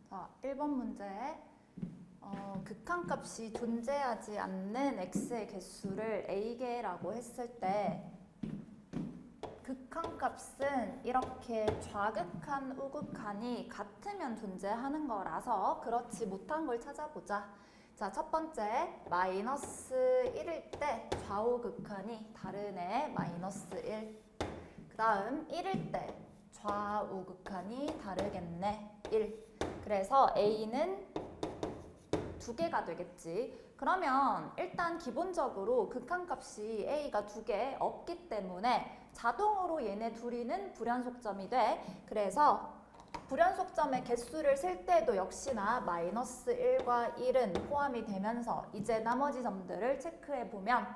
자, 1번 문제. 극한값이 존재하지 않는 x의 개수를 a개라고 했을 때 극한값은 이렇게 좌극한, 우극한이 같으면 존재하는 거라서 그렇지 못한 걸 찾아보자. 자, 첫 번째, 마이너스 1일 때 좌우극한이 다르네. 마이너스 1. 그 다음 1일 때 좌우극한이 다르겠네. 1. 그래서 a는 두 개가 되겠지. 그러면 일단 기본적으로 극한값이 a가 두 개 없기 때문에 자동으로 얘네 둘이는 불연속점이 돼. 그래서 불연속점의 개수를 쓸 때도 역시나 마이너스 1과 1은 포함이 되면서 이제 나머지 점들을 체크해 보면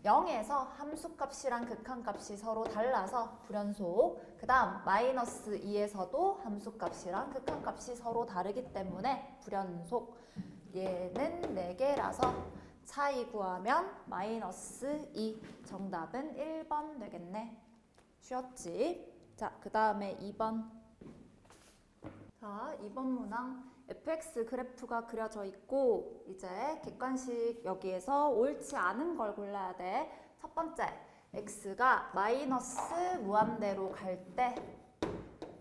0에서 함수값이랑 극한값이 서로 달라서 불연속. 그 다음 마이너스 2에서도 함수값이랑 극한값이 서로 다르기 때문에 불연속. 얘는 4개라서 차이 구하면 마이너스 2. 정답은 1번 되겠네. 쉬웠지? 자, 그 다음에 2번. 자, 2번 문항. fx 그래프가 그려져 있고 이제 객관식 여기에서 옳지 않은 걸 골라야 돼. 첫 번째, x가 마이너스 무한대로 갈 때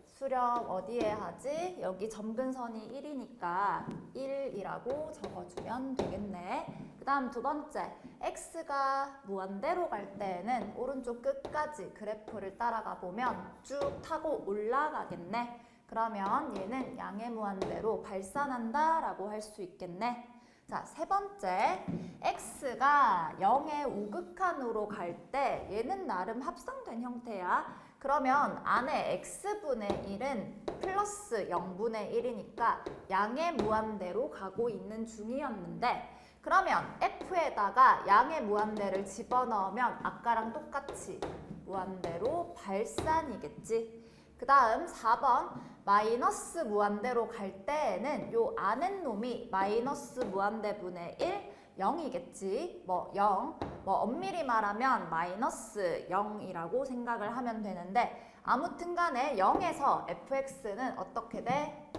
수렴 어디에 하지? 여기 점근선이 1이니까 1이라고 적어주면 되겠네. 그 다음 두 번째, x가 무한대로 갈 때는 오른쪽 끝까지 그래프를 따라가 보면 쭉 타고 올라가겠네. 그러면 얘는 양의 무한대로 발산한다 라고 할 수 있겠네. 자, 세 번째, x가 0의 우극한으로 갈 때 얘는 나름 합성된 형태야. 그러면 안에 x분의 1은 플러스 0분의 1이니까 양의 무한대로 가고 있는 중이었는데 그러면 f에다가 양의 무한대를 집어넣으면 아까랑 똑같이 무한대로 발산이겠지. 그 다음 4번 마이너스 무한대로 갈 때에는 요 아는 놈이 마이너스 무한대분의 1, 0이겠지. 0. 엄밀히 말하면 마이너스 0이라고 생각을 하면 되는데 아무튼 간에 0에서 fx는 어떻게 돼?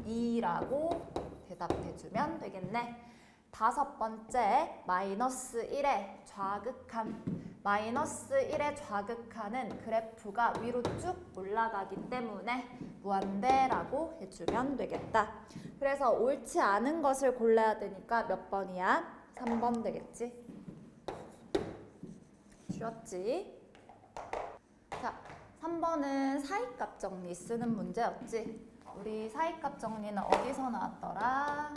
2라고 대답해주면 되겠네. 다섯 번째, 마이너스 1의 좌극한. 마이너스 1의 좌극한은 그래프가 위로 쭉 올라가기 때문에 무한대라고 해주면 되겠다. 그래서 옳지 않은 것을 골라야 되니까 몇 번이야? 3번 되겠지? 쉬웠지? 자, 3번은 사이값 정리 쓰는 문제였지? 우리 사이값 정리는 어디서 나왔더라?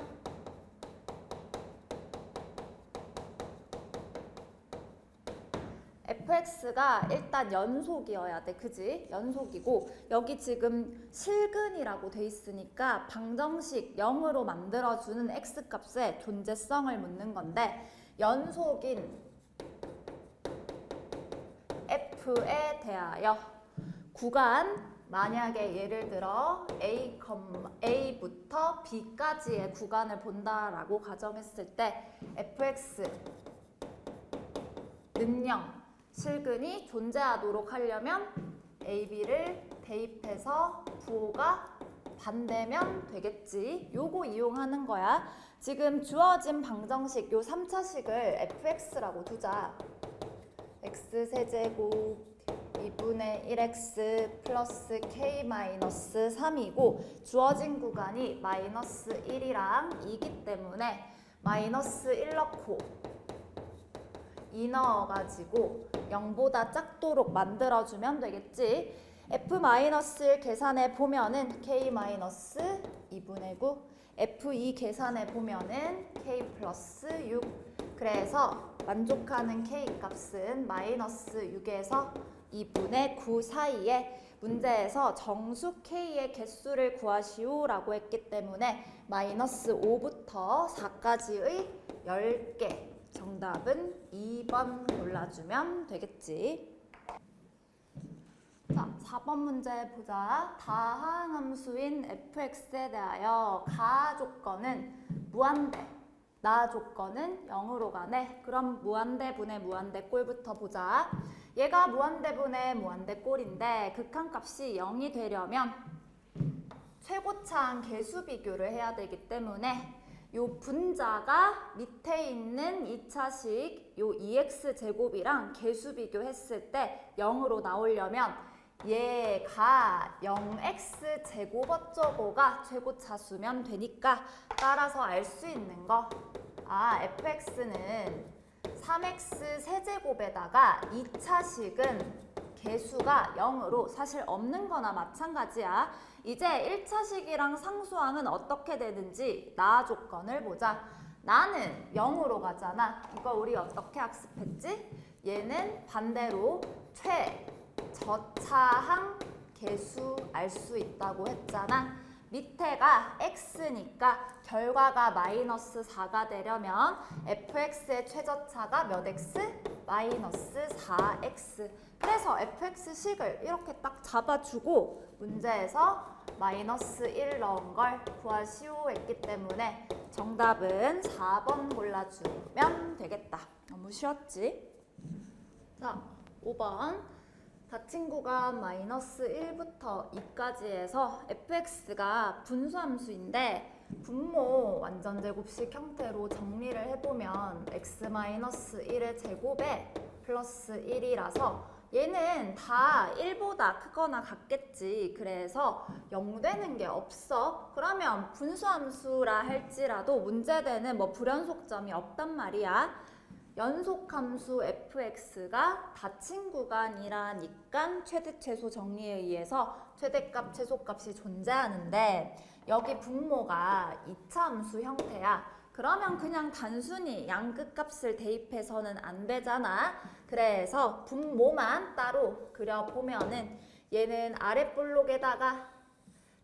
fx가 일단 연속이어야 돼. 그지? 연속이고 여기 지금 실근이라고 돼 있으니까 방정식 0으로 만들어주는 x값의 존재성을 묻는 건데 연속인 f에 대하여 구간 만약에 예를 들어 A부터 B까지의 구간을 본다라고 가정했을 때 fx는 0 실근이 존재하도록 하려면 AB를 대입해서 부호가 반대면 되겠지. 요거 이용하는 거야. 지금 주어진 방정식 요 3차식을 fx라고 두자. x세제곱 2분의 1x 플러스 k-3이고 주어진 구간이 마이너스 1이랑 2기 때문에 마이너스 1 넣고 2 넣어가지고 0보다 작도록 만들어주면 되겠지. f-1 계산해 보면은 k-2분의 9 f2 계산해 보면은 k 플러스 6 그래서 만족하는 k 값은 마이너스 6에서 2분의 9 사이에 문제에서 정수 k의 개수를 구하시오 라고 했기 때문에 마이너스 5부터 4까지의 10개 정답은 2번 골라주면 되겠지. 자, 4번 문제 보자. 다항함수인 fx에 대하여 가 조건은 무한대, 나 조건은 0으로 가네. 그럼 무한대 분의 무한대 꼴부터 보자. 얘가 무한대 분의 무한대 꼴인데 극한값이 0이 되려면 최고차항 개수 비교를 해야 되기 때문에 요 분자가 밑에 있는 2차식 요 2x제곱이랑 개수 비교했을 때 0으로 나오려면 얘가 0x제곱 어쩌고가 최고차수면 되니까 따라서 알 수 있는 거 fx는 3x 세제곱에다가 2차식은 개수가 0으로 사실 없는 거나 마찬가지야. 이제 1차식이랑 상수항은 어떻게 되는지 나 조건을 보자. 나는 0으로 가잖아. 이거 우리 어떻게 학습했지? 얘는 반대로 최저차항 개수 알 수 있다고 했잖아. 밑에가 x니까 결과가 마이너스 4가 되려면 fx의 최저차가 몇 x? 마이너스 4x. 그래서 fx식을 이렇게 딱 잡아주고 문제에서 마이너스 1 넣은 걸 구하시오 했기 때문에 정답은 4번 골라주면 되겠다. 너무 쉬웠지? 자, 5번. 닫힌 구간 마이너스 1부터 2까지 해서 fx가 분수함수인데 분모 완전제곱식 형태로 정리를 해보면 x-1의 제곱에 플러스 1이라서 얘는 다 1보다 크거나 같겠지. 그래서 0 되는 게 없어. 그러면 분수함수라 할지라도 문제되는 뭐 불연속점이 없단 말이야. 연속함수 fx가 닫힌 구간이라니까 최대 최소 정리에 의해서 최대값 최소값이 존재하는데 여기 분모가 2차 함수 형태야. 그러면 그냥 단순히 양끝값을 대입해서는 안 되잖아. 그래서 분모만 따로 그려보면은 얘는 아랫볼록에다가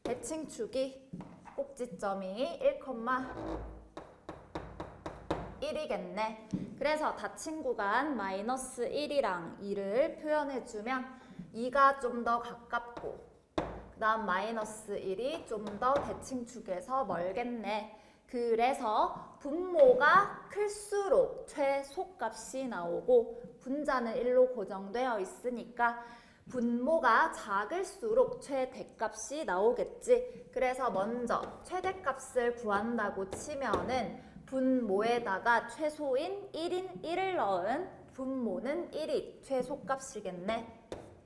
대칭축이 꼭지점이 1,1이겠네. 그래서 닫힌 구간 마이너스 1이랑 2를 표현해주면 2가 좀 더 가깝고 그 다음 마이너스 1이 좀 더 대칭축에서 멀겠네. 그래서 분모가 클수록 최소값이 나오고 분자는 1로 고정되어 있으니까 분모가 작을수록 최대값이 나오겠지. 그래서 먼저 최대값을 구한다고 치면은 분모에다가 최소인 1을 넣은 분모는 1이 최소값이겠네.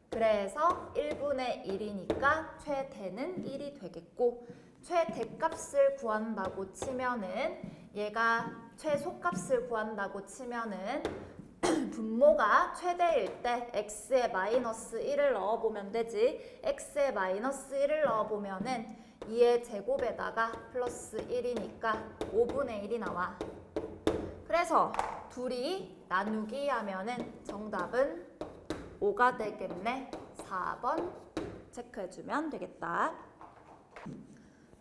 그래서 1분의 1이니까 최대는 1이 되겠고 최대값을 구한다고 치면은 얘가 최소값을 구한다고 치면은 분모가 최대일 때 x에 마이너스 1을 넣어보면 되지. x에 마이너스 1을 넣어보면은 2의 제곱에다가 플러스 1이니까 5분의 1이 나와. 그래서 둘이 나누기 하면은 정답은 5가 되겠네. 4번 체크해주면 되겠다.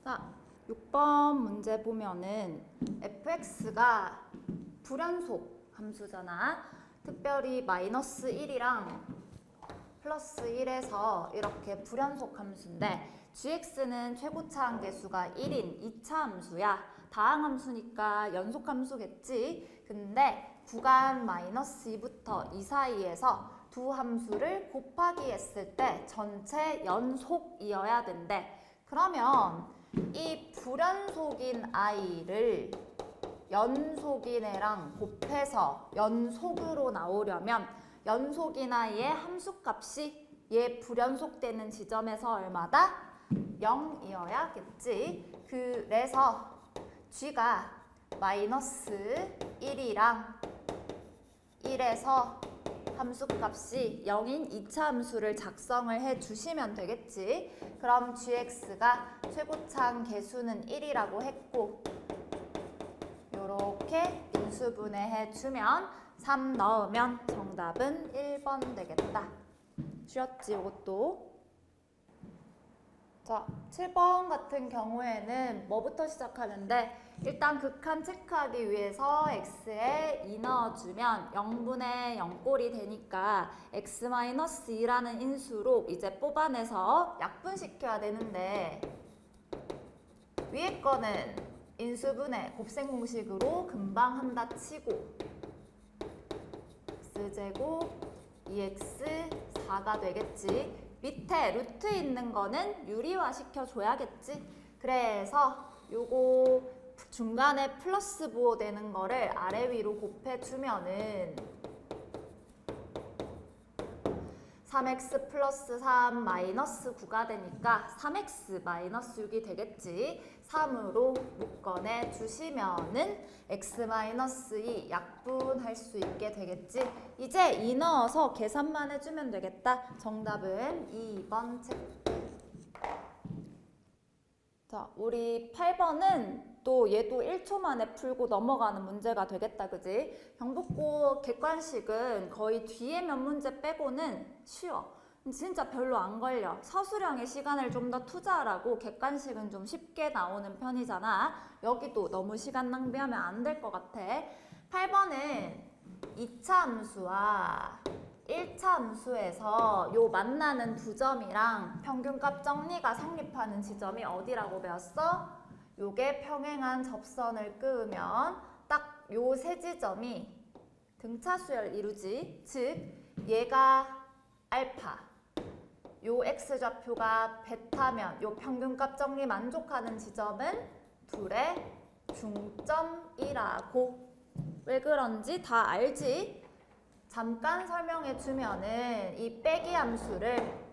자, 6번 문제 보면은 fx가 불연속 함수잖아. 특별히 마이너스 1이랑 플러스 1에서 이렇게 불연속 함수인데 gx는 최고차항 개수가 1인 2차 함수야. 다항 함수니까 연속 함수겠지. 근데 구간 마이너스 2부터 2 사이에서 두 함수를 곱하기 했을 때 전체 연속이어야 된대. 그러면 이 불연속인 i를 연속인 애랑 곱해서 연속으로 나오려면 연속인 i의 함수값이 얘 불연속되는 지점에서 얼마다? 0이어야겠지. 그래서 g가 마이너스 1이랑 1에서 함수값이 0인 2차 함수를 작성을 해 주시면 되겠지. 그럼 gx가 최고차항 개수는 1이라고 했고 요렇게 인수분해해 주면 3 넣으면 정답은 1번 되겠다. 쉬웠지 이것도. 자, 7번 같은 경우에는 뭐부터 시작하는데 일단 극한 체크하기 위해서 x에 2 넣어주면 0분의 0꼴이 되니까 x-2라는 인수로 이제 뽑아내서 약분시켜야 되는데 위에 거는 인수분해 곱셈 공식으로 금방 한다 치고 x제곱 2x 4가 되겠지. 밑에 루트 있는 거는 유리화 시켜줘야겠지. 그래서 요거 중간에 플러스 부호 되는 거를 아래 위로 곱해주면은 3x 플러스 3 마이너스 9가 되니까 3x 마이너스 6이 되겠지. 3으로 묶어내 주시면은 x 마이너스 2 약분할 수 있게 되겠지. 이제 2 넣어서 계산만 해주면 되겠다. 정답은 2번 체크. 자, 우리 8번은 또 얘도 1초 만에 풀고 넘어가는 문제가 되겠다, 그지? 경북고 객관식은 거의 뒤에 몇 문제 빼고는 쉬워. 진짜 별로 안 걸려. 서술형의 시간을 좀 더 투자하라고 객관식은 좀 쉽게 나오는 편이잖아. 여기도 너무 시간 낭비하면 안 될 것 같아. 8번은 2차 함수와 1차 함수에서 요 만나는 두 점이랑 평균값 정리가 성립하는 지점이 어디라고 배웠어? 요게 평행한 접선을 끄으면 딱 요 세 지점이 등차수열 이루지. 즉 얘가 알파, 요 x좌표가 베타면 요 평균값 정리 만족하는 지점은 둘의 중점이라고. 왜 그런지 다 알지? 잠깐 설명해 주면은 이 빼기 함수를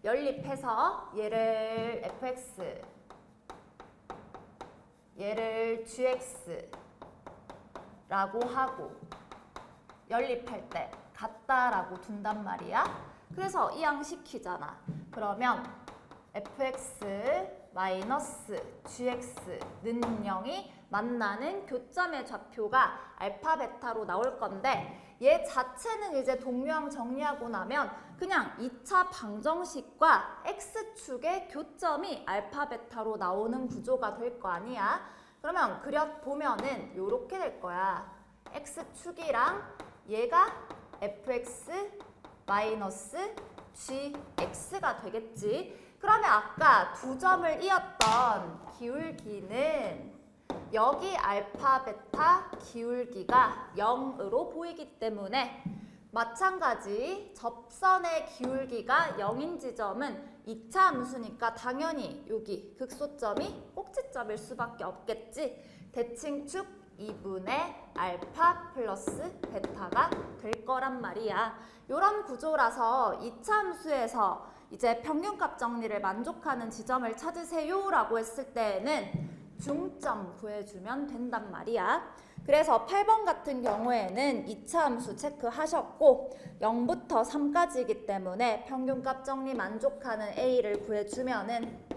연립해서 얘를 fx, 얘를 gx 라고 하고 연립할 때 같다라고 둔단 말이야. 그래서 이항시키잖아. 그러면 fx 마이너스 gx는 0이 만나는 교점의 좌표가 알파 베타로 나올 건데 얘 자체는 이제 동류항 정리하고 나면 그냥 2차 방정식과 x축의 교점이 알파 베타로 나오는 구조가 될 거 아니야. 그러면 그려보면은 요렇게 될 거야. x축이랑 얘가 fx 마이너스 gx가 되겠지. 그러면 아까 두 점을 이었던 기울기는 여기 알파, 베타 기울기가 0으로 보이기 때문에 마찬가지 접선의 기울기가 0인 지점은 2차 함수니까 당연히 여기 극소점이 꼭지점일 수밖에 없겠지. 대칭축 2분의 알파 플러스 베타가 될 거란 말이야. 이런 구조라서 2차 함수에서 이제 평균값 정리를 만족하는 지점을 찾으세요 라고 했을 때에는 중점 구해주면 된단 말이야. 그래서 8번 같은 경우에는 2차 함수 체크하셨고 0부터 3까지이기 때문에 평균값 정리 만족하는 A를 구해주면은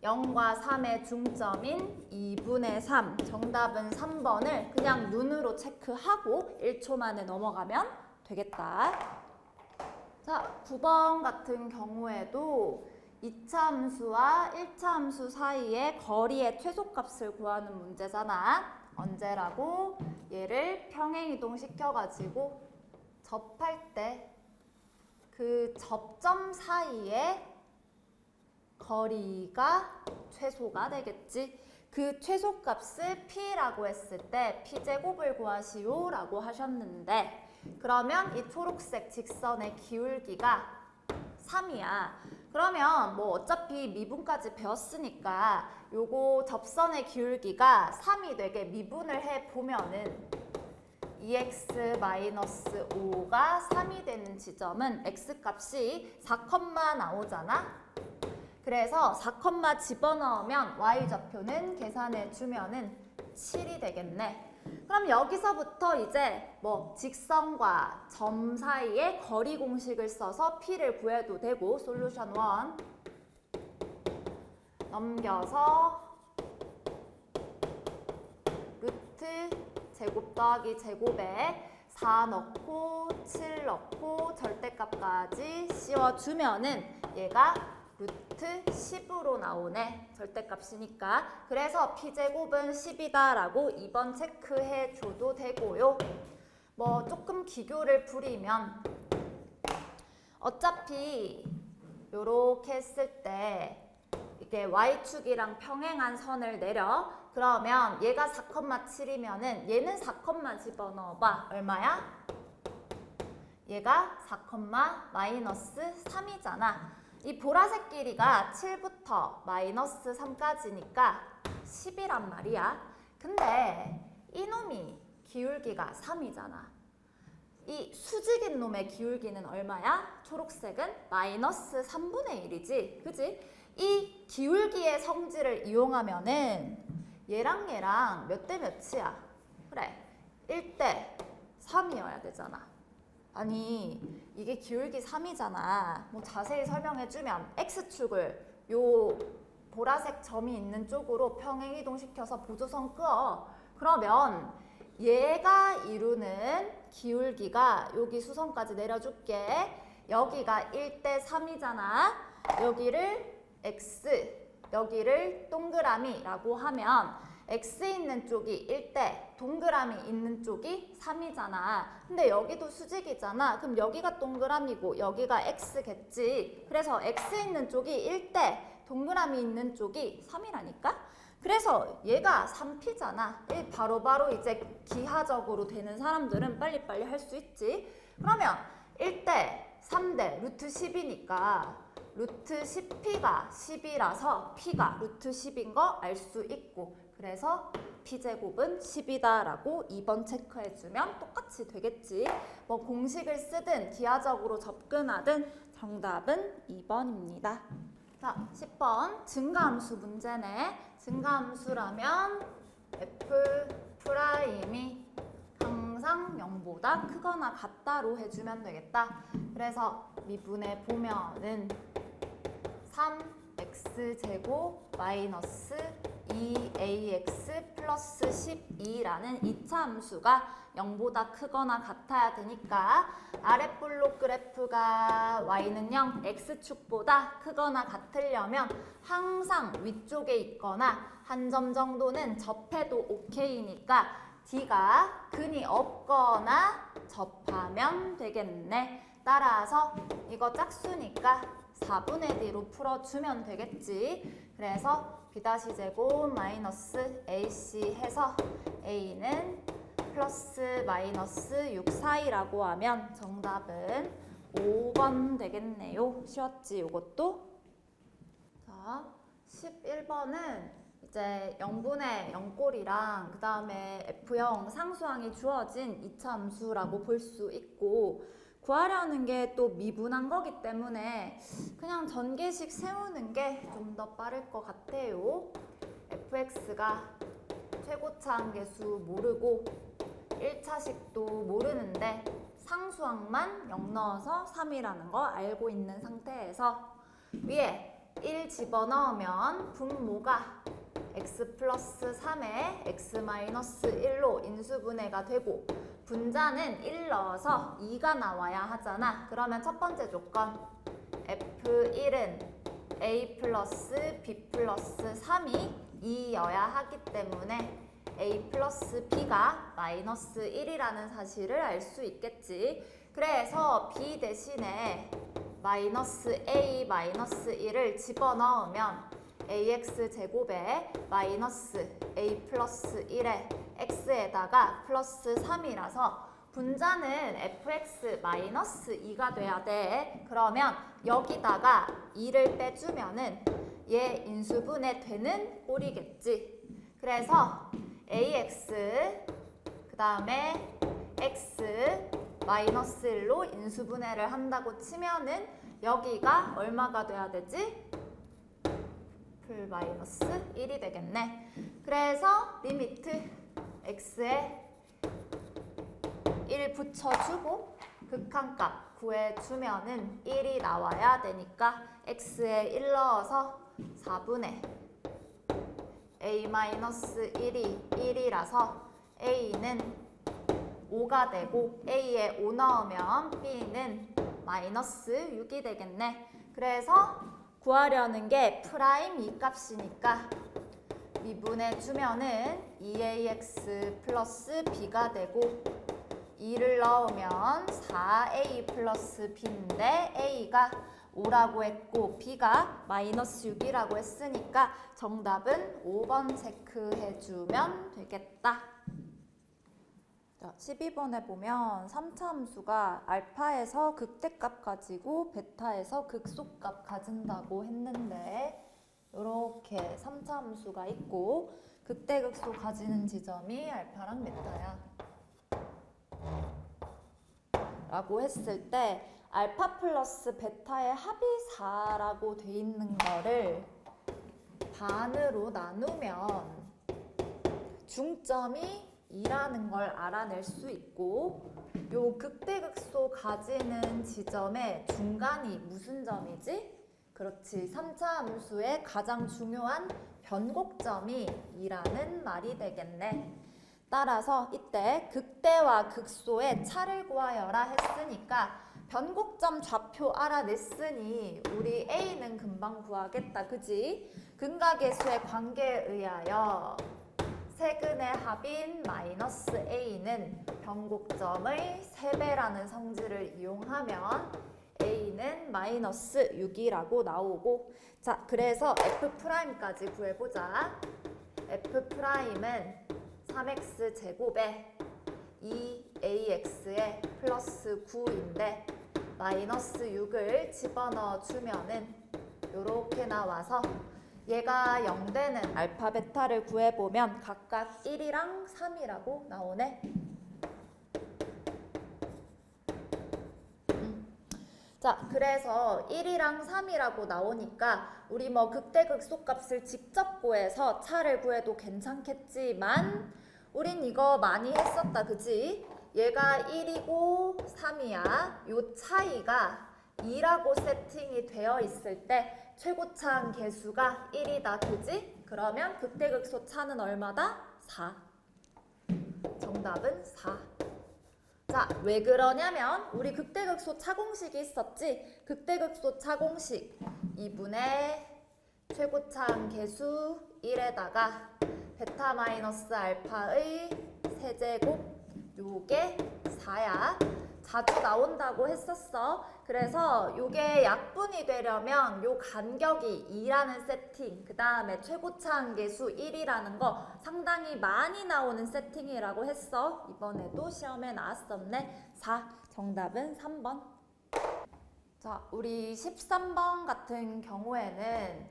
0과 3의 중점인 2분의 3, 정답은 3번을 그냥 눈으로 체크하고 1초 만에 넘어가면 되겠다. 자, 9번 같은 경우에도 2차 함수와 1차 함수 사이의 거리의 최소값을 구하는 문제잖아. 언제라고? 얘를 평행이동 시켜가지고 접할 때 그 접점 사이의 거리가 최소가 되겠지. 그 최소값을 p라고 했을 때 p제곱을 구하시오 라고 하셨는데 그러면 이 초록색 직선의 기울기가 3이야. 그러면 뭐 어차피 미분까지 배웠으니까 요거 접선의 기울기가 3이 되게 미분을 해보면은 2x-5가 3이 되는 지점은 x값이 4, 나오잖아. 그래서 4, 집어넣으면 y좌표는 계산해주면은 7이 되겠네. 그럼 여기서부터 이제 뭐 직선과 점 사이의 거리 공식을 써서 p를 구해도 되고 솔루션 1 넘겨서 루트 제곱 더하기 제곱에 4 넣고 7 넣고 절대값까지 씌워주면은 얘가 루트 10으로 나오네. 절대값이니까. 그래서 p제곱은 10이다 라고 2번 체크해 줘도 되고요. 뭐 조금 기교를 부리면 어차피 요렇게 했을 때 이게 y축이랑 평행한 선을 내려. 그러면 얘가 4,7이면은 얘는 4, 집어넣어봐. 얼마야? 얘가 4, 마이너스 3이잖아. 이 보라색 길이가 7부터 마이너스 3까지니까 10이란 말이야. 근데 이놈이 기울기가 3이잖아. 이 수직인 놈의 기울기는 얼마야? 초록색은 마이너스 3분의 1이지. 그지? 이 기울기의 성질을 이용하면은 얘랑 몇 대 몇이야? 그래, 1대 3이어야 되잖아. 아니, 이게 기울기 3이잖아. 뭐 자세히 설명해주면 X축을 요 보라색 점이 있는 쪽으로 평행이동시켜서 보조선 끄어. 그러면 얘가 이루는 기울기가 여기 수선까지 내려줄게. 여기가 1대 3이잖아. 여기를 X, 여기를 동그라미라고 하면 X 있는 쪽이 1대, 동그라미 있는 쪽이 3이잖아. 근데 여기도 수직이잖아. 그럼 여기가 동그라미고 여기가 X겠지. 그래서 X 있는 쪽이 1대, 동그라미 있는 쪽이 3이라니까? 그래서 얘가 3P잖아. 바로바로 이제 기하적으로 되는 사람들은 빨리빨리 할 수 있지. 그러면 1대 3대 루트 10이니까 루트 10P가 10이라서 P가 루트 10인 거 알 수 있고, 그래서 P제곱은 10이다 라고 2번 체크해주면 똑같이 되겠지. 뭐 공식을 쓰든 기하적으로 접근하든 정답은 2번입니다. 자, 10번 증가함수 문제네. 증가함수라면 F'이 항상 0보다 크거나 같다로 해주면 되겠다. 그래서 미분해 보면은 3x제곱 마이너스 2ax 플러스 12라는 2차 함수가 0보다 크거나 같아야 되니까 아랫블록 그래프가 y는 0, x축보다 크거나 같으려면 항상 위쪽에 있거나 한 점 정도는 접해도 오케이니까 D가 근이 없거나 접하면 되겠네. 따라서 이거 짝수니까 4분의 D로 풀어주면 되겠지. 그래서 B-제곱 마이너스 AC 해서 A는 플러스 마이너스 6 사이라고 하면 정답은 5번 되겠네요. 쉬웠지, 이것도? 자, 11번은 이제 0분의 0꼴이랑 그 다음에 F형 상수항이 주어진 2차 함수라고 볼 수 있고, 구하려는 게 또 미분한 거기 때문에 그냥 전개식 세우는 게 좀 더 빠를 것 같아요. fx가 최고차 한계수 모르고 1차식도 모르는데 상수항만 0 넣어서 3이라는 거 알고 있는 상태에서 위에 1 집어넣으면 분모가 x 플러스 3에 x 마이너스 1로 인수분해가 되고 분자는 1 넣어서 2가 나와야 하잖아. 그러면 첫 번째 조건 F1은 A 플러스 B 플러스 3이 2여야 하기 때문에 A 플러스 B가 마이너스 1이라는 사실을 알 수 있겠지. 그래서 B 대신에 마이너스 A 마이너스 1을 집어넣으면 AX 제곱에 마이너스 A 플러스 1에 X에다가 플러스 3이라서 분자는 fx 마이너스 2가 돼야 돼. 그러면 여기다가 2를 빼주면은 얘 인수분해 되는 꼴이겠지. 그래서 AX 그 다음에 X 마이너스 1로 인수분해를 한다고 치면은 여기가 얼마가 돼야 되지? 풀 마이너스 1이 되겠네. 그래서 리미트 x에 1 붙여주고 극한값 구해주면은 1이 나와야 되니까 x에 1 넣어서 4분의 a-1이 1이라서 a는 5가 되고 a에 5 넣으면 b는 마이너스 6이 되겠네. 그래서 구하려는 게 프라임 2 값이니까 미분해 주면은 2ax 플러스 b가 되고 2를 넣으면 4a 플러스 b인데 a가 5라고 했고 b가 마이너스 6이라고 했으니까 정답은 5번 체크해 주면 되겠다. 자, 12번에 보면 3차 함수가 알파에서 극대값 가지고 베타에서 극소값 가진다고 했는데 이렇게 3차 함수가 있고 극대극소 가지는 지점이 알파랑 베타야 라고 했을 때 알파 플러스 베타의 합이 4라고 돼 있는 거를 반으로 나누면 중점이 2라는 걸 알아낼 수 있고 요 극대극소 가지는 지점의 중간이 무슨 점이지? 그렇지, 3차 함수의 가장 중요한 변곡점이 2라는 말이 되겠네. 따라서 이때 극대와 극소의 차를 구하여라 했으니까 변곡점 좌표 알아냈으니 우리 A는 금방 구하겠다, 그지? 근각계수의 관계에 의하여 세근의 합인 마이너스 A는 변곡점의 3배라는 성질을 이용하면 A는 마이너스 6이라고 나오고, 자, 그래서 F'까지 구해보자. F'은 3x 제곱에 2ax에 플러스 9인데 마이너스 6을 집어넣어 주면은 요렇게 나와서 얘가 0되는 알파 베타를 구해보면 각각 1이랑 3이라고 나오네. 자, 그래서 1이랑 3이라고 나오니까 우리 뭐 극대극소 값을 직접 구해서 차를 구해도 괜찮겠지만 우린 이거 많이 했었다, 그지? 얘가 1이고 3이야. 요 차이가 2라고 세팅이 되어 있을 때 최고차항 계수가 1이다, 그지? 그러면 극대극소 차는 얼마다? 4. 정답은 4. 자, 왜 그러냐면 우리 극대극소 차공식이 있었지? 극대극소 차공식 2분의 최고차항 계수 1에다가 베타 마이너스 알파의 세제곱 요게 4야. 자주 나온다고 했었어. 그래서 요게 약분이 되려면 요 간격이 2라는 세팅, 그 다음에 최고차항 계수 1이라는 거 상당히 많이 나오는 세팅이라고 했어. 이번에도 시험에 나왔었네. 4. 정답은 3번. 자, 우리 13번 같은 경우에는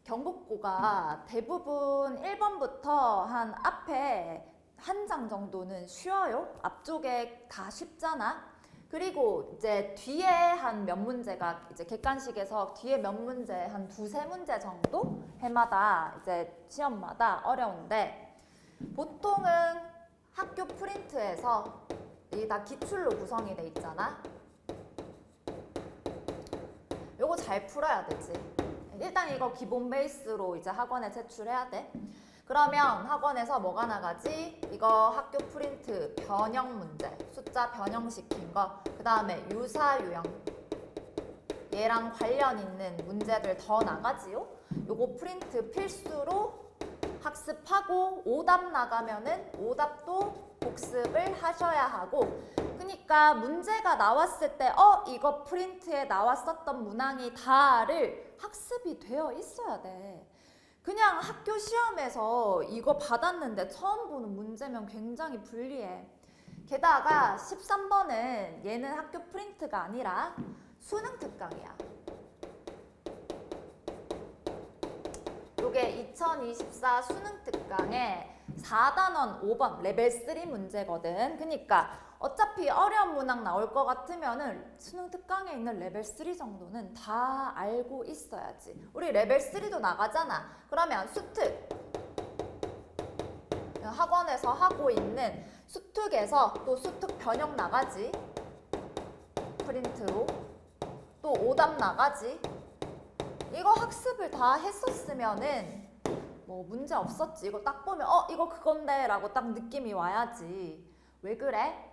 경복고가 대부분 1번부터 한 앞에 한 장 정도는 쉬워요. 앞쪽에 다 쉽잖아. 그리고 이제 뒤에 한 몇 문제가 이제 객관식에서 뒤에 몇 문제 한 2~3문제 정도 해마다 이제 시험마다 어려운데 보통은 학교 프린트에서 이게 다 기출로 구성이 돼 있잖아. 요거 잘 풀어야 되지. 일단 이거 기본 베이스로 이제 학원에 제출해야 돼. 그러면 학원에서 뭐가 나가지? 이거 학교 프린트 변형 문제, 숫자 변형시킨 거, 그 다음에 유사 유형, 얘랑 관련 있는 문제들 더 나가지요? 요거 프린트 필수로 학습하고 오답 나가면은 오답도 복습을 하셔야 하고, 그러니까 문제가 나왔을 때 이거 프린트에 나왔었던 문항이 다를 학습이 되어 있어야 돼. 그냥 학교 시험에서 이거 받았는데 처음 보는 문제면 굉장히 불리해. 게다가 13번은 얘는 학교 프린트가 아니라 수능 특강이야. 요게 2024 수능 특강의 4단원 5번 레벨 3 문제거든. 그러니까 어차피 어려운 문항 나올 것 같으면은 수능 특강에 있는 레벨 3 정도는 다 알고 있어야지. 우리 레벨 3도 나가잖아. 그러면 수특 학원에서 하고 있는 수특에서 또 수특 변형 나가지. 프린트로 또 오답 나가지. 이거 학습을 다 했었으면은 뭐 문제 없었지. 이거 딱 보면 이거 그건데 라고 딱 느낌이 와야지. 왜 그래?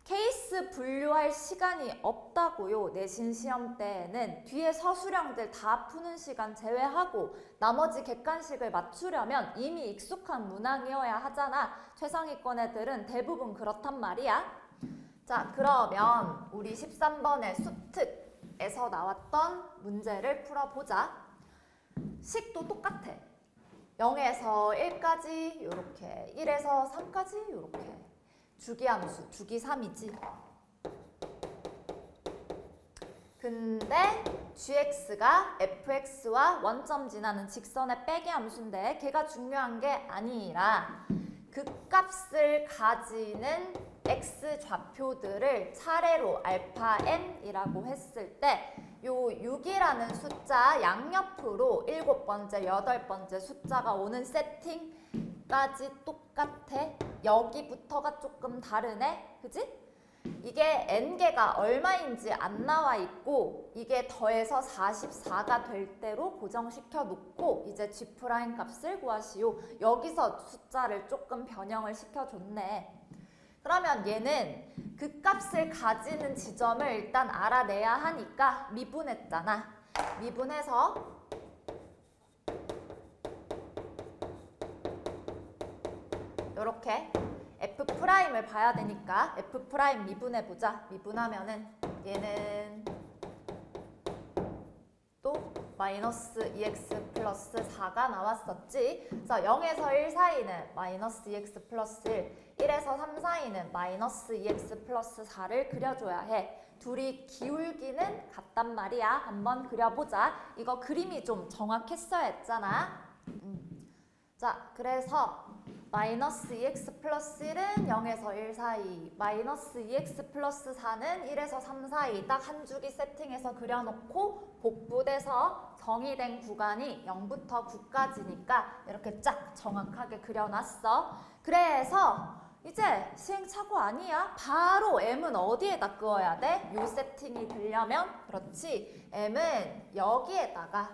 케이스 분류할 시간이 없다고요. 내신 시험 때에는 뒤에 서술형들 다 푸는 시간 제외하고 나머지 객관식을 맞추려면 이미 익숙한 문항이어야 하잖아. 최상위권 애들은 대부분 그렇단 말이야. 자, 그러면 우리 13번의 수특에서 나왔던 문제를 풀어보자. 식도 똑같아. 0에서 1까지 요렇게, 1에서 3까지 요렇게. 주기함수, 주기3이지. 근데 gx가 fx와 원점 지나는 직선의 빼기 함수인데 걔가 중요한 게 아니라 그 값을 가지는 x 좌표들을 차례로 알파 n이라고 했을 때 요 6이라는 숫자 양옆으로 7번째, 8번째 숫자가 오는 세팅까지 똑같아. 여기부터가 조금 다르네. 그지? 이게 n개가 얼마인지 안 나와 있고 이게 더해서 44가 될 대로 고정시켜 놓고 이제 g' 값을 구하시오. 여기서 숫자를 조금 변형을 시켜줬네. 그러면 얘는 그 값을 가지는 지점을 일단 알아내야 하니까 미분했잖아. 미분해서 이렇게 F'을 봐야 되니까 F' 미분해보자. 미분하면은 얘는 또 마이너스 2x 플러스 4가 나왔었지. 그래서 0에서 1 사이는 마이너스 2x 플러스 1, 1에서 3 사이는 마이너스 2x 플러스 4를 그려줘야 해. 둘이 기울기는 같단 말이야. 한번 그려보자. 이거 그림이 좀 정확했어야 했잖아. 자, 그래서 마이너스 2x 플러스 1은 0에서 1 사이, 마이너스 2x 플러스 4는 1에서 3 사이 딱 한 주기 세팅해서 그려놓고 복부돼서 정의된 구간이 0부터 9까지니까 이렇게 쫙 정확하게 그려놨어. 그래서 이제 시행착오 아니야. 바로 m은 어디에다 끄어야 돼? 요 세팅이 되려면 그렇지. m은 여기에다가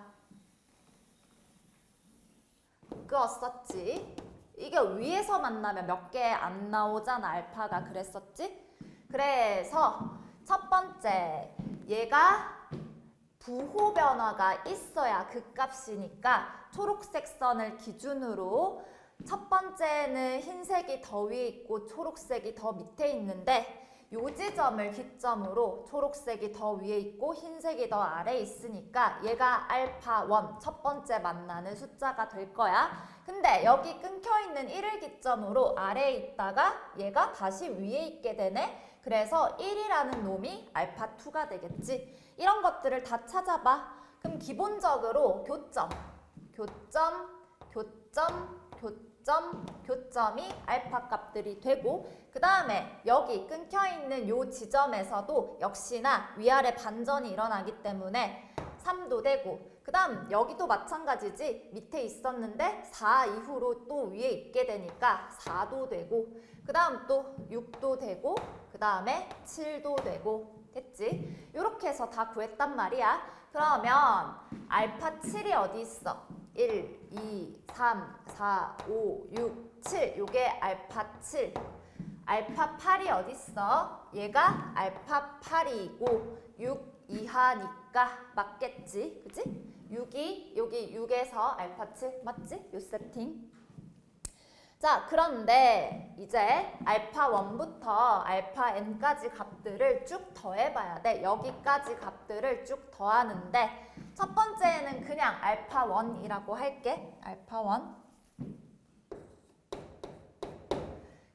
끄었었지. 이게 위에서 만나면 몇 개 안 나오잖아. 알파가 그랬었지. 그래서 첫 번째 얘가 부호 변화가 있어야 그 값이니까 초록색 선을 기준으로 첫 번째는 흰색이 더 위에 있고 초록색이 더 밑에 있는데 요 지점을 기점으로 초록색이 더 위에 있고 흰색이 더 아래에 있으니까 얘가 알파 1 첫 번째 만나는 숫자가 될 거야. 근데 여기 끊겨있는 1을 기점으로 아래에 있다가 얘가 다시 위에 있게 되네. 그래서 1이라는 놈이 알파 2가 되겠지. 이런 것들을 다 찾아봐. 그럼 기본적으로 교점이 알파 값들이 되고 그 다음에 여기 끊겨있는 요 지점에서도 역시나 위아래 반전이 일어나기 때문에 3도 되고 그 다음 여기도 마찬가지지. 밑에 있었는데 4 이후로 또 위에 있게 되니까 4도 되고 그 다음 또 6도 되고 그 다음에 7도 되고 됐지? 이렇게 해서 다 구했단 말이야. 그러면 알파 7이 어디 있어? 1, 2, 3, 4, 5, 6, 7 요게 알파 7. 알파 8이 어디 있어? 얘가 알파 8이고 6 이하니까 맞겠지? 그치? 6이 여기 6에서 알파 7 맞지? 요 세팅. 자, 그런데 이제 알파 1부터 알파 n까지 값들을 쭉 더해봐야 돼. 여기까지 값들을 쭉 더하는데 첫 번째는 그냥 알파 1이라고 할게. 알파 1.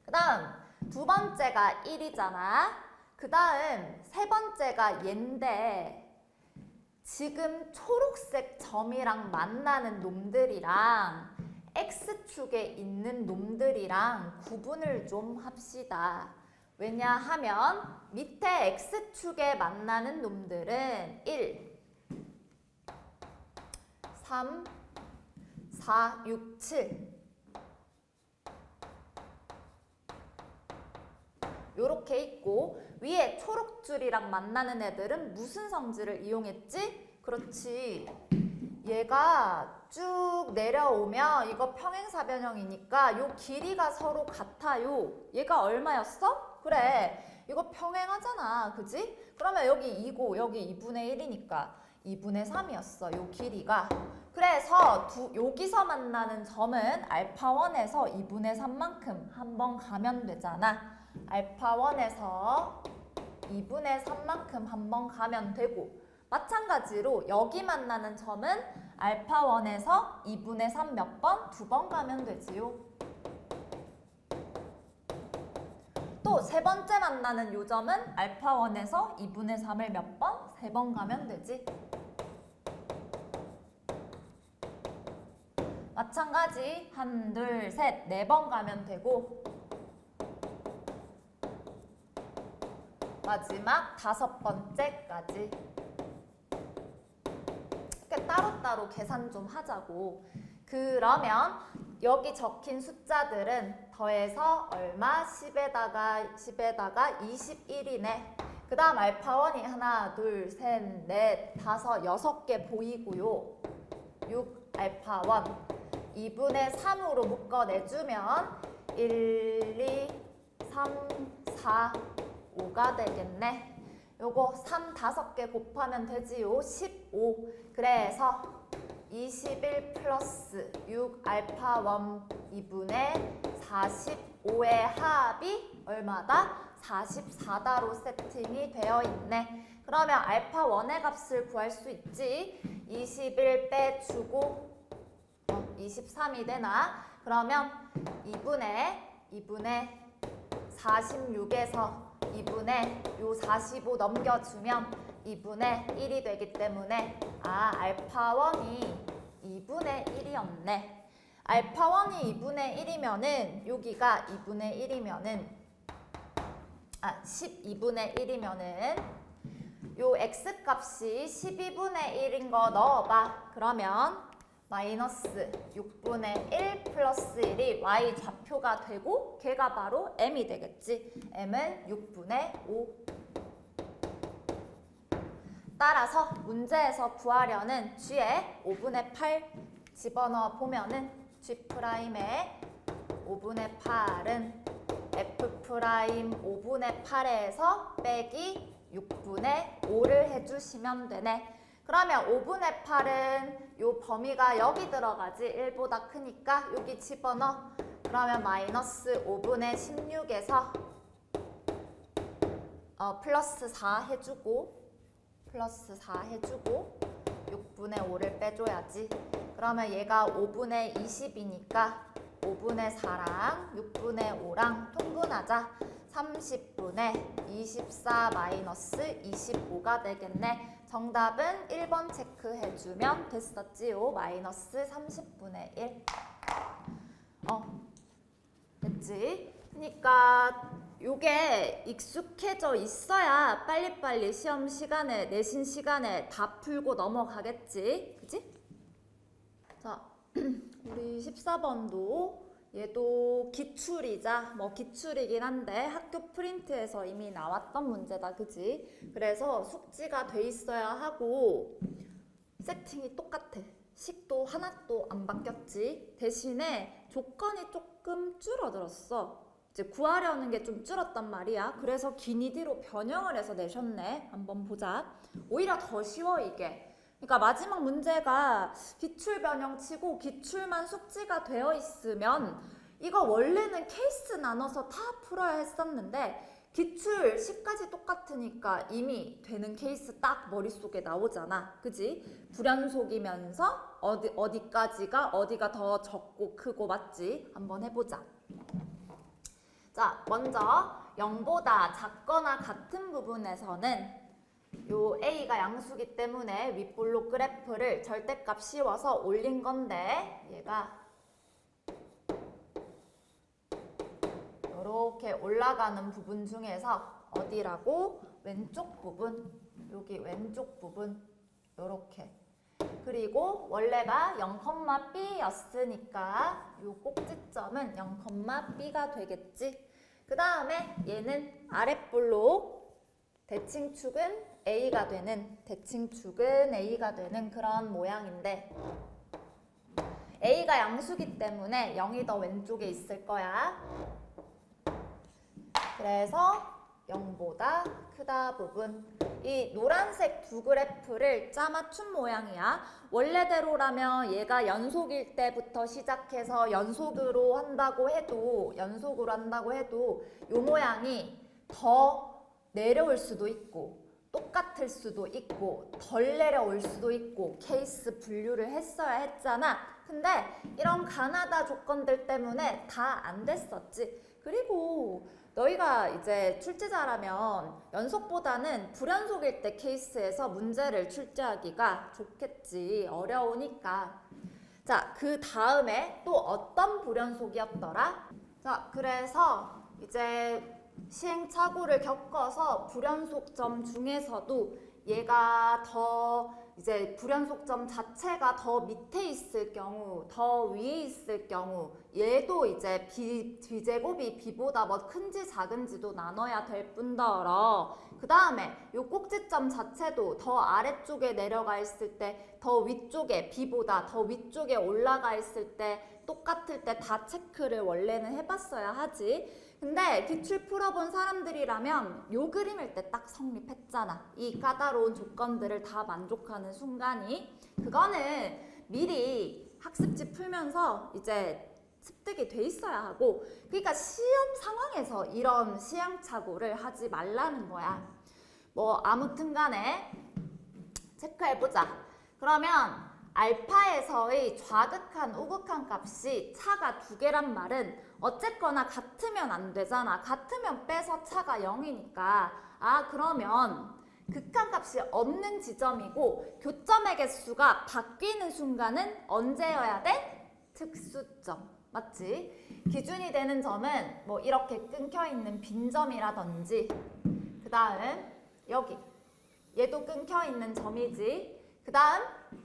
그 다음 두 번째가 1이잖아. 그 다음 세 번째가 얘인데 지금 초록색 점이랑 만나는 놈들이랑 X축에 있는 놈들이랑 구분을 좀 합시다. 왜냐하면 밑에 X축에 만나는 놈들은 1, 3, 4, 6, 7 요렇게 있고 위에 초록줄이랑 만나는 애들은 무슨 성질을 이용했지? 그렇지. 얘가 쭉 내려오면 이거 평행사변형이니까 요 길이가 서로 같아요. 얘가 얼마였어? 그래. 이거 평행하잖아. 그지? 그러면 여기 2고 여기 2분의 1이니까 2분의 3이었어. 요 길이가. 그래서 여기서 만나는 점은 알파 1에서 2분의 3만큼 한번 가면 되잖아. 알파 1에서 2분의 3만큼 한번 가면 되고 마찬가지로 여기 만나는 점은 알파 1에서 2분의 3 몇 번? 2번 가면 되지요. 또 또 세 번째 만나는 요점은 알파1에서 2분의 3을 몇 번? 3번 가면 되지. 마찬가지 1, 2, 셋, 4번 가면 되고 마지막 5번째까지 이렇게 따로따로 계산 좀 하자고. 그러면 여기 적힌 숫자들은 더해서 얼마? 10에다가 21이네. 그 다음 알파1이 하나, 둘, 셋, 넷, 다섯, 6개 보이고요. 6 알파1 2분의 3으로 묶어내주면 1, 2, 3, 4, 5가 되겠네. 요거 3 5개 곱하면 되지요. 15. 그래서 21 플러스 6 알파1 2분의 45의 합이 얼마다? 44다로 세팅이 되어 있네. 그러면 알파1의 값을 구할 수 있지. 21 빼주고 23이 되나? 그러면 2분의 46에서 2분의 요 45 넘겨주면 2분의 1이 되기 때문에 알파1이 2분의 1이었네. 알파1이 2분의 1이면은 여기가 2분의 1이면은 12분의 1이면은 요 x값이 12분의 1인 거 넣어봐. 그러면 마이너스 6분의 1 플러스 1이 y 좌표가 되고 걔가 바로 m이 되겠지. m은 6분의 5. 따라서 문제에서 구하려는 g의 5분의 8 집어넣어 보면은 g'의 5분의 8은 f' 5분의 8에서 빼기 6분의 5를 해주시면 되네. 그러면 5분의 8은 요 범위가 여기 들어가지. 1보다 크니까 여기 집어넣어. 그러면 마이너스 5분의 16에서 플러스 4 해주고 6분의 5를 빼줘야지. 그러면 얘가 5분의 20이니까 5분의 4랑 6분의 5랑 통분하자. 30분의 24 마이너스 25가 되겠네. 정답은 1번 체크해주면 됐었지요. 마이너스 30분의 1. 됐지? 그러니까 요게 익숙해져 있어야 빨리빨리 시험 시간에, 내신 시간에 다 풀고 넘어가겠지. 그치? 자, 우리 14번도 얘도 기출이자 기출이긴 한데 학교 프린트에서 이미 나왔던 문제다. 그지? 그래서 숙지가 돼 있어야 하고 세팅이 똑같아. 식도 하나도 안 바뀌었지. 대신에 조건이 조금 줄어들었어. 이제 구하려는 게 좀 줄었단 말이야. 그래서 기니디로 변형을 해서 내셨네. 한번 보자. 오히려 더 쉬워 이게. 그러니까 마지막 문제가 기출 변형 치고 기출만 숙지가 되어 있으면 이거 원래는 케이스 나눠서 다 풀어야 했었는데 기출 10까지 똑같으니까 이미 되는 케이스 딱 머릿속에 나오잖아. 그지? 불연속이면서 어디가 더 적고 크고 맞지? 한번 해보자. 자, 먼저 0보다 작거나 같은 부분에서는 요 A가 양수기 때문에 윗볼록 그래프를 절대값 씌워서 올린 건데 얘가 이렇게 올라가는 부분 중에서 어디라고? 왼쪽 부분. 여기 왼쪽 부분 요렇게. 그리고 원래가 0,B였으니까 요 꼭지점은 0,B가 되겠지. 그 다음에 얘는 아랫볼록 대칭축은 A가 되는 그런 모양인데 A가 양수기 때문에 0이 더 왼쪽에 있을 거야. 그래서 0보다 크다 부분. 이 노란색 두 그래프를 짜맞춘 모양이야. 원래대로라면 얘가 연속일 때부터 시작해서 연속으로 한다고 해도 이 모양이 더 내려올 수도 있고 똑같을 수도 있고 덜 내려올 수도 있고 케이스 분류를 했어야 했잖아. 근데 이런 가나다 조건들 때문에 다 안 됐었지. 그리고 너희가 이제 출제자라면 연속보다는 불연속일 때 케이스에서 문제를 출제하기가 좋겠지. 어려우니까. 자, 그 다음에 또 어떤 불연속이었더라? 자, 그래서 이제 시행착오를 겪어서 불연속점 중에서도 얘가 더 이제 불연속점 자체가 더 밑에 있을 경우, 더 위에 있을 경우 얘도 이제 B제곱이 B보다 뭐 큰지 작은지도 나눠야 될 뿐더러 그 다음에 요 꼭지점 자체도 더 아래쪽에 내려가 있을 때 더 위쪽에 B보다 더 위쪽에 올라가 있을 때 똑같을 때 다 체크를 원래는 해봤어야 하지. 근데 기출 풀어본 사람들이라면 요 그림일 때 딱 성립했잖아. 이 까다로운 조건들을 다 만족하는 순간이. 그거는 미리 학습지 풀면서 이제 습득이 돼 있어야 하고, 그러니까 시험 상황에서 이런 시행착오를 하지 말라는 거야. 뭐 아무튼 간에 체크해보자. 그러면 알파에서의 좌극한, 우극한 값이 차가 2개란 말은 어쨌거나 같으면 안 되잖아. 같으면 빼서 차가 0이니까. 아, 그러면 극한 값이 없는 지점이고 교점의 개수가 바뀌는 순간은 언제여야 돼? 특수점. 맞지? 기준이 되는 점은 뭐 이렇게 끊겨있는 빈점이라든지 그 다음 여기 얘도 끊겨있는 점이지. 그 다음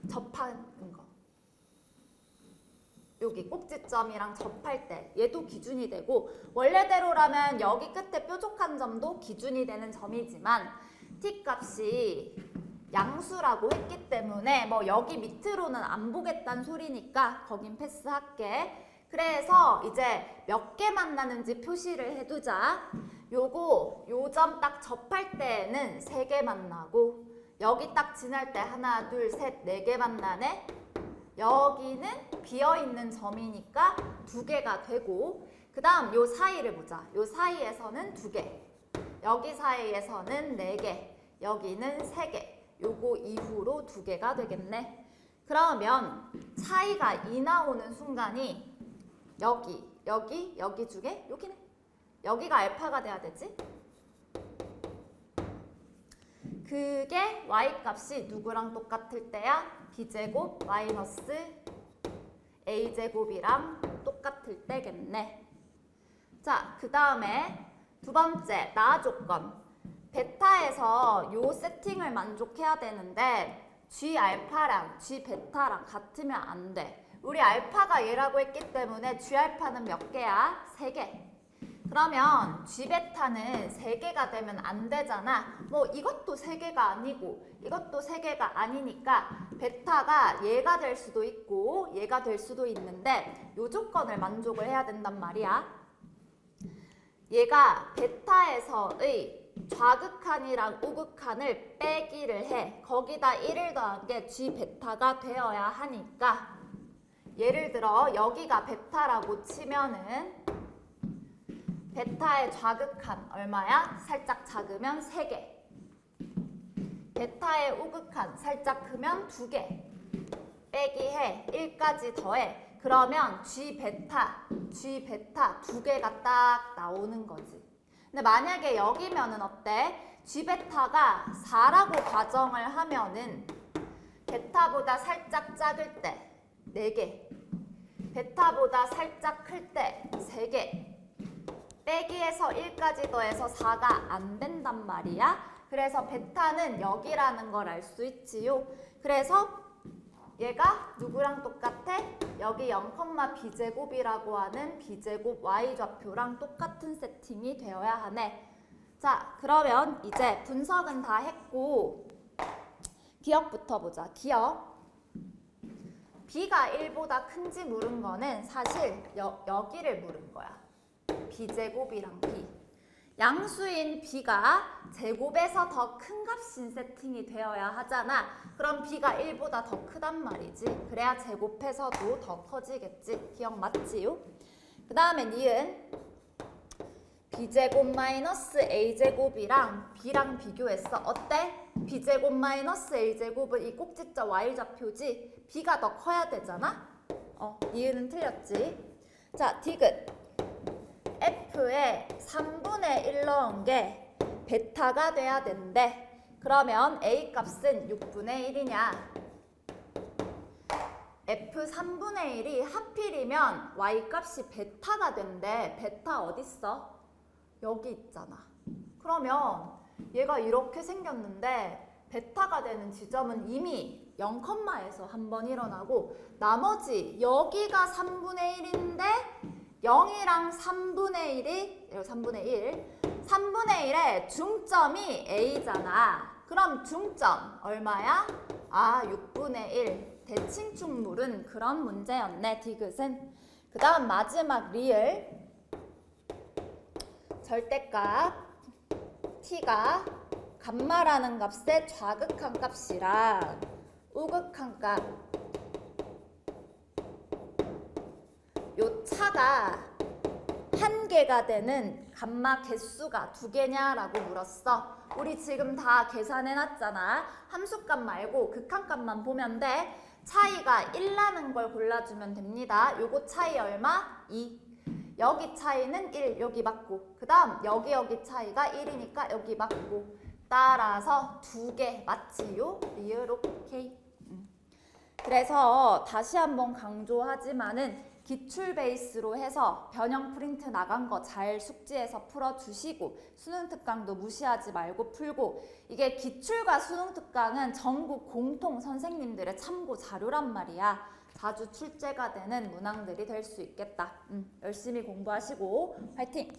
접하는 거. 여기 꼭지점이랑 접할 때 얘도 기준이 되고 원래대로라면 여기 끝에 뾰족한 점도 기준이 되는 점이지만 t값이 양수라고 했기 때문에 뭐 여기 밑으로는 안 보겠다는 소리니까 거긴 패스할게. 그래서 이제 몇 개 만나는지 표시를 해두자. 요거 요 점 딱 접할 때는 3개 만나고 여기 딱 지날 때 하나 둘 셋 4개 만나네. 여기는 비어있는 점이니까 2개가 되고 그 다음 요 사이를 보자. 요 사이에서는 2개, 여기 사이에서는 4개, 여기는 3개. 요거 이후로 2개가 되겠네. 그러면 차이가 2 나오는 순간이 여기 중에 여기네. 여기가 알파가 돼야 되지? 그게 y값이 누구랑 똑같을 때야? b제곱 마이너스 a제곱이랑 똑같을 때겠네. 자, 그 다음에 두 번째 나아 조건. 베타에서 요 세팅을 만족해야 되는데 G알파랑 G베타랑 같으면 안 돼. 우리 알파가 얘라고 했기 때문에 G알파는 몇 개야? 3개. 그러면 G베타는 3개가 되면 안 되잖아. 뭐 이것도 3개가 아니고 이것도 3개가 아니니까 베타가 얘가 될 수도 있고 얘가 될 수도 있는데 요 조건을 만족을 해야 된단 말이야. 얘가 베타에서의 좌극한이랑 우극한을 빼기를 해. 거기다 1을 더한 게 G베타가 되어야 하니까 예를 들어 여기가 베타라고 치면은 베타의 좌극한 얼마야? 살짝 작으면 3개. 베타의 우극한 살짝 크면 2개. 빼기 해. 1까지 더해. 그러면 G베타 2개가 딱 나오는 거지. 근데 만약에 여기면은 어때? G베타가 4라고 가정을 하면은 베타보다 살짝 작을 때 4개. 베타보다 살짝 클 때 3개. 빼기해서 1까지 더해서 4가 안 된단 말이야. 그래서 베타는 여기라는 걸 알 수 있지요. 그래서 얘가 누구랑 똑같아? 여기 0,b제곱이라고 하는 b제곱 y좌표랑 똑같은 세팅이 되어야 하네. 자, 그러면 이제 분석은 다 했고 기억부터 보자. 기억. b가 1보다 큰지 물은 거는 사실 여기를 물은 거야. b제곱이랑 b. 양수인 b가 제곱에서 더 큰 값인 세팅이 되어야 하잖아. 그럼 b가 1보다 더 크단 말이지. 그래야 제곱해서도 더 커지겠지. 기억 맞지요? 그 다음에 니은 b제곱 마이너스 a제곱이랑 b랑 비교했어. 어때? b제곱 마이너스 a제곱은 이 꼭지점 y좌표지. b가 더 커야 되잖아. 니은은 틀렸지. 자, 디귿. F에 3분의 1 넣은 게 베타가 돼야 된대. 그러면 A 값은 6분의 1이냐? F 3분의 1이 하필이면 Y 값이 베타가 된대. 베타 어딨어? 여기 있잖아. 그러면 얘가 이렇게 생겼는데 베타가 되는 지점은 이미 0,에서 한 번 일어나고 나머지 여기가 3분의 1인데 0이랑 3분의 1이 3분의 1의 중점이 A잖아. 그럼 중점 얼마야? 6분의 1. 대칭축물은 그런 문제였네, 디귿은. 그 다음 마지막 리을. 절대값 t가 감마라는 값의 좌극한 값이랑 우극한 값. 요 차가 한 개가 되는 감마 개수가 2개냐라고 물었어. 우리 지금 다 계산해놨잖아. 함수값 말고 극한값만 보면 돼. 차이가 1 나는 걸 골라주면 됩니다. 요거 차이 얼마? 2. 여기 차이는 1, 여기 맞고. 그 다음 여기 차이가 1이니까 여기 맞고. 따라서 2개 맞지요? 리을 오케이. 그래서 다시 한번 강조하지만은 기출 베이스로 해서 변형 프린트 나간 거 잘 숙지해서 풀어주시고 수능 특강도 무시하지 말고 풀고 이게 기출과 수능 특강은 전국 공통 선생님들의 참고 자료란 말이야. 자주 출제가 되는 문항들이 될 수 있겠다. 열심히 공부하시고 화이팅!